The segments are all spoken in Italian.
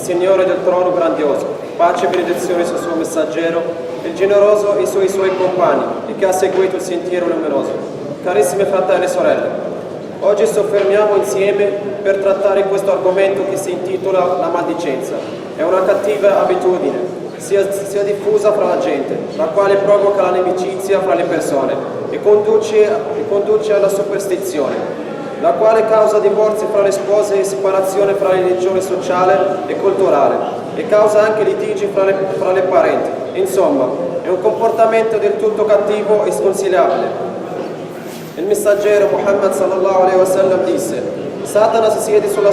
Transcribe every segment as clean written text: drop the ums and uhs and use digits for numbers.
Signore del trono grandioso, pace e benedizione sul suo messaggero, il generoso e sui suoi compagni, e che ha seguito il sentiero luminoso. Carissimi fratelli e sorelle, oggi soffermiamo insieme per trattare questo argomento che si intitola la maldicenza. È una cattiva abitudine, sia diffusa fra la gente, la quale provoca la nimicizia fra le persone e conduce alla superstizione, la quale causa divorzi fra le spose e separazione fra religione sociale e culturale, e causa anche litigi fra le parenti. Insomma, è un comportamento del tutto cattivo e sconsigliabile. Il messaggero Muhammad sallallahu alaihi wasallam disse: Satana si siede sulla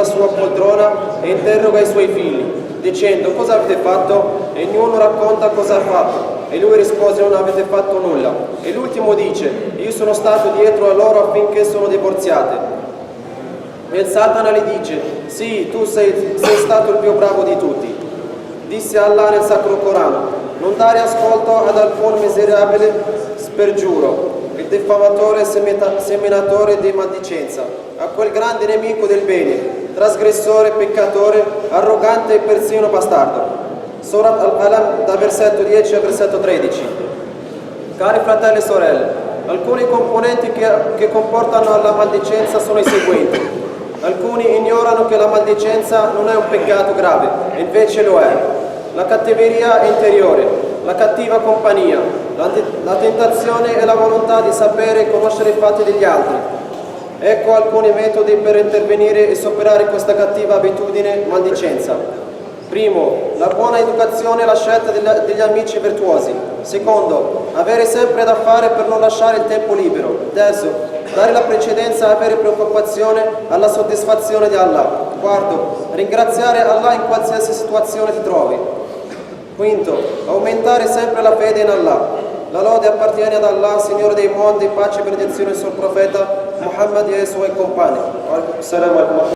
sua poltrona e interroga i suoi figli, dicendo: cosa avete fatto? E ognuno racconta cosa ha fatto. E lui rispose: non avete fatto nulla. E l'ultimo dice: io sono stato dietro a loro affinché sono divorziate. E il Satana gli dice: sì, tu sei stato il più bravo di tutti. Disse Allah nel Sacro Corano: non dare ascolto ad alcun miserabile spergiuro, il diffamatore e seminatore di maldicenza, a quel grande nemico del bene, trasgressore, peccatore, arrogante e persino bastardo. Surat Al-Qalam, da versetto 10 al versetto 13. Cari fratelli e sorelle, alcuni componenti che comportano la maldicenza sono i seguenti. Alcuni ignorano che la maldicenza non è un peccato grave, e invece lo è. La cattiveria interiore, la cattiva compagnia, la tentazione e la volontà di sapere e conoscere i fatti degli altri. Ecco alcuni metodi per intervenire e superare questa cattiva abitudine maldicenza. Primo, la buona educazione e la scelta degli amici virtuosi. Secondo, avere sempre da fare per non lasciare il tempo libero. Terzo, dare la precedenza a avere preoccupazione alla soddisfazione di Allah. Quarto, ringraziare Allah in qualsiasi situazione ti trovi. Quinto, aumentare sempre la fede in Allah. La lode appartiene ad Allah, Signore dei mondi, pace e benedizione sul profeta Muhammad e ai suoi compagni.